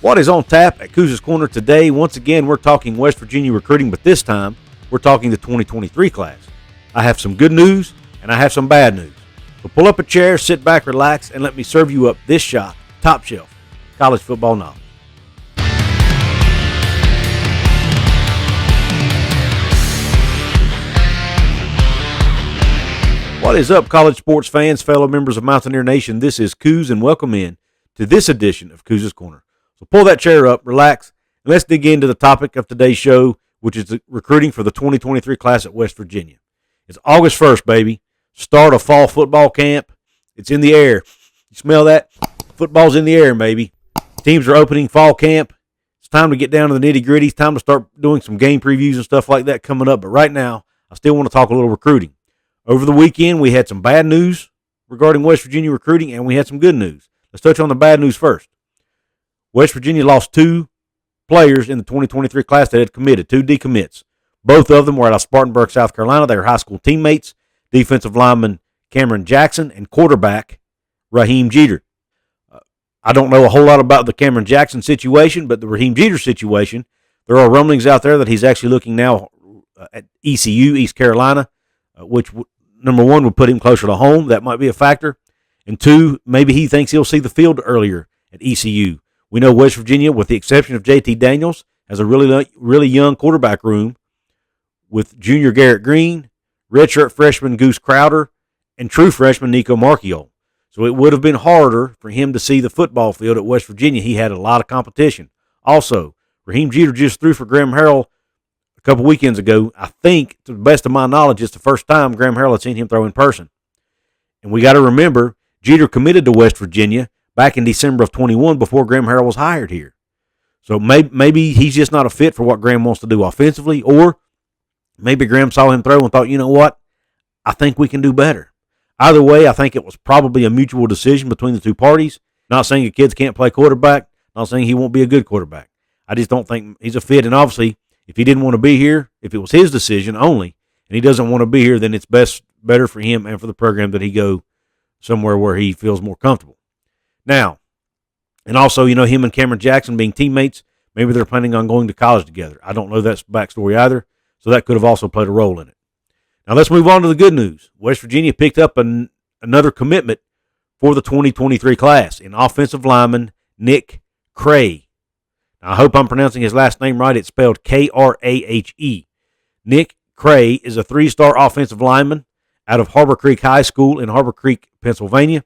What is on tap at Couz's Corner today? Once again, we're talking West Virginia recruiting, but this time we're talking the 2023 class. I have some good news and I have some bad news. So pull up a chair, sit back, relax, and let me serve you up this shot, top shelf, college football knowledge. What is up, college sports fans, fellow members of Mountaineer Nation? This is Couz, and welcome in to this edition of Couz's Corner. So pull that chair up, relax, and let's dig into the topic of today's show, which is the recruiting for the 2023 class at West Virginia. It's August 1st, baby. Start of fall football camp. It's in the air. You smell that? Football's in the air, baby. Teams are opening fall camp. It's time to get down to the nitty-gritty. It's time to start doing some game previews and stuff like that coming up. But right now, I still want to talk a little recruiting. Over the weekend, we had some bad news regarding West Virginia recruiting, and we had some good news. Let's touch on the bad news first. West Virginia lost two players in the 2023 class that had committed, two decommits. Both of them were out of Spartanburg, South Carolina. They were high school teammates, defensive lineman Cameron Jackson and quarterback Raheim Jeter. I don't know a whole lot about the Cameron Jackson situation, but the Raheim Jeter situation, there are rumblings out there that he's actually looking now at ECU, East Carolina, which number one would put him closer to home. That might be a factor. And two, maybe he thinks he'll see the field earlier at ECU. We know West Virginia, with the exception of J.T. Daniels, has a really young quarterback room with junior Garrett Green, redshirt freshman Goose Crowder, and true freshman Nico Marchiol. So it would have been harder for him to see the football field at West Virginia. He had a lot of competition. Also, Raheim Jeter just threw for Graham Harrell a couple weekends ago. I think, to the best of my knowledge, it's the first time Graham Harrell had seen him throw in person. And we got to remember, Jeter committed to West Virginia back in December of 21 before Graham Harrell was hired here. So maybe he's just not a fit for what Graham wants to do offensively, or maybe Graham saw him throw and thought, you know what, I think we can do better. Either way, I think it was probably a mutual decision between the two parties. Not saying the kids can't play quarterback, not saying he won't be a good quarterback. I just don't think he's a fit, and obviously, if he didn't want to be here, if it was his decision only, and he doesn't want to be here, then it's better for him and for the program that he go somewhere where he feels more comfortable. Now, and also, you know, him and Cameron Jackson being teammates, maybe they're planning on going to college together. I don't know that backstory either, so that could have also played a role in it. Now, let's move on to the good news. West Virginia picked up another commitment for the 2023 class in offensive lineman Nick Krahe. Now, I hope I'm pronouncing his last name right. It's spelled Krahe. Nick Krahe is a three-star offensive lineman out of Harbor Creek High School in Harbor Creek, Pennsylvania.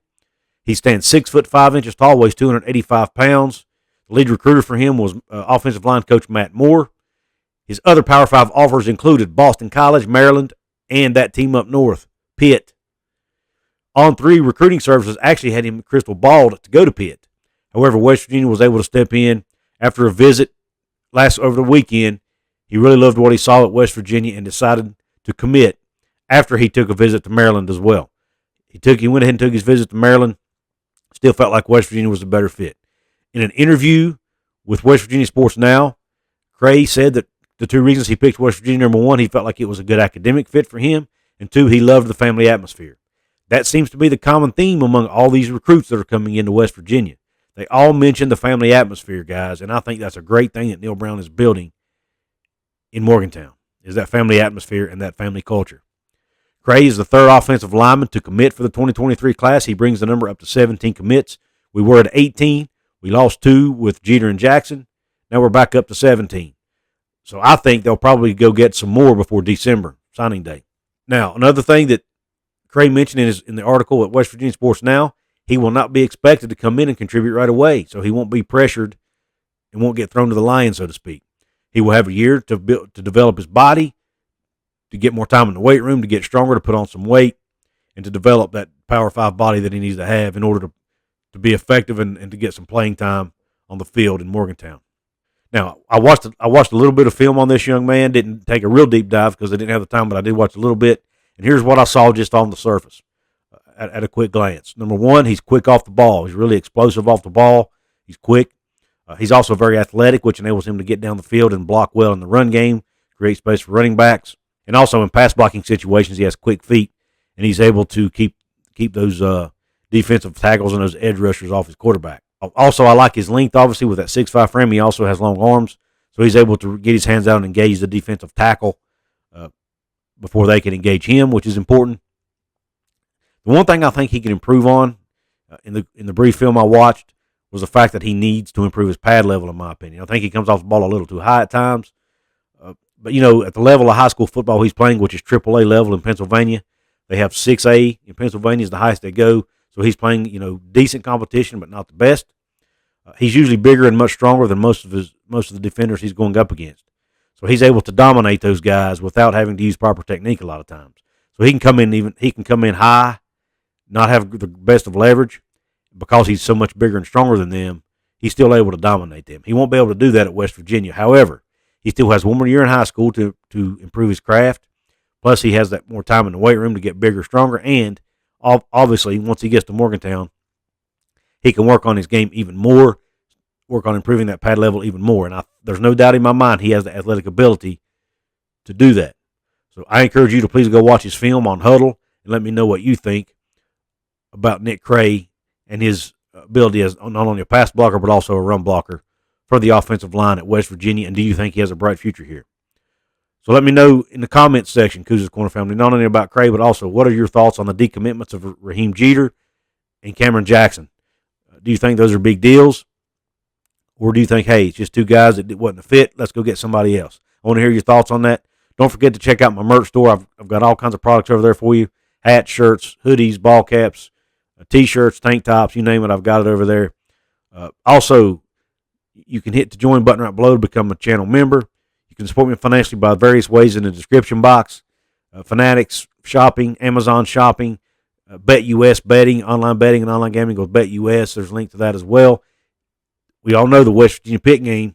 He stands 6 foot 5 inches tall, weighs 285 pounds. The lead recruiter for him was offensive line coach Matt Moore. His other Power 5 offers included Boston College, Maryland, and that team up north, Pitt. On3 Recruiting Services actually had him crystal balled to go to Pitt. However, West Virginia was able to step in after a visit over the weekend. He really loved what he saw at West Virginia and decided to commit after he took a visit to Maryland as well. He went ahead and took his visit to Maryland. Still felt like West Virginia was a better fit. In an interview with West Virginia SportsNow, Krahe said that the two reasons he picked West Virginia, number one, he felt like it was a good academic fit for him, and two, he loved the family atmosphere. That seems to be the common theme among all these recruits that are coming into West Virginia. They all mention the family atmosphere, guys, and I think that's a great thing that Neil Brown is building in Morgantown, is that family atmosphere and that family culture. Krahe is the third offensive lineman to commit for the 2023 class. He brings the number up to 17 commits. We were at 18. We lost 2 with Jeter and Jackson. Now we're back up to 17. So I think they'll probably go get some more before December signing day. Now, another thing that Krahe mentioned in the article at West Virginia Sports Now, he will not be expected to come in and contribute right away, so he won't be pressured and won't get thrown to the lions, so to speak. He will have a year to develop his body, to get more time in the weight room, to get stronger, to put on some weight, and to develop that Power 5 body that he needs to have in order to be effective and to get some playing time on the field in Morgantown. Now, I watched a little bit of film on this young man. Didn't take a real deep dive because I didn't have the time, but I did watch a little bit. And here's what I saw just on the surface at a quick glance. Number one, he's quick off the ball. He's really explosive off the ball. He's quick. He's also very athletic, which enables him to get down the field and block well in the run game, create space for running backs. And also in pass blocking situations, he has quick feet, and he's able to keep those defensive tackles and those edge rushers off his quarterback. Also, I like his length, obviously, with that 6'5" frame. He also has long arms, so he's able to get his hands out and engage the defensive tackle before they can engage him, which is important. The one thing I think he can improve on in the brief film I watched was the fact that he needs to improve his pad level, in my opinion. I think he comes off the ball a little too high at times. But, at the level of high school football he's playing, which is AAA level in Pennsylvania, they have 6A in Pennsylvania is the highest they go. So he's playing, decent competition, but not the best. He's usually bigger and much stronger than most of the defenders he's going up against. So he's able to dominate those guys without having to use proper technique a lot of times. So he can come in high, not have the best of leverage, because he's so much bigger and stronger than them. He's still able to dominate them. He won't be able to do that at West Virginia. However, he still has one more year in high school to improve his craft. Plus, he has that more time in the weight room to get bigger, stronger, and obviously, once he gets to Morgantown, he can work on his game even more, work on improving that pad level even more. And there's no doubt in my mind he has the athletic ability to do that. So I encourage you to please go watch his film on Huddl and let me know what you think about Nick Krahe and his ability as not only a pass blocker but also a run blocker for the offensive line at West Virginia. And do you think he has a bright future here? So let me know in the comments section, Couz's Corner family, not only about Krahe, but also what are your thoughts on the decommitments of Raheim Jeter and Cameron Jackson? Do you think those are big deals? Or do you think, hey, it's just two guys that wasn't a fit, let's go get somebody else? I want to hear your thoughts on that. Don't forget to check out my merch store. I've got all kinds of products over there for you. Hats, shirts, hoodies, ball caps, T-shirts, tank tops, you name it, I've got it over there. Also, you can hit the join button right below to become a channel member. You can support me financially by various ways in the description box. Fanatics shopping, Amazon shopping, BetUS betting, online betting and online gaming with BetUS. There's a link to that as well. We all know the West Virginia Pitt game,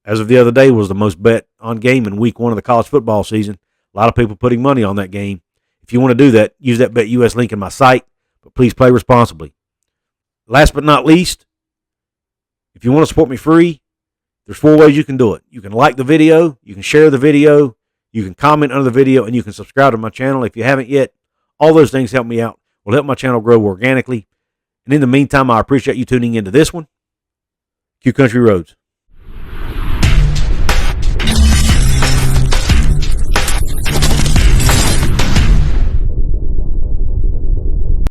as of the other day, was the most bet on game in week 1 of the college football season. A lot of people putting money on that game. If you want to do that, use that BetUS link in my site, but please play responsibly. Last but not least, if you want to support me free, there's 4 ways you can do it. You can like the video, you can share the video, you can comment under the video, and you can subscribe to my channel if you haven't yet. All those things help me out, will help my channel grow organically. And in the meantime, I appreciate you tuning into this one. Q Country Roads.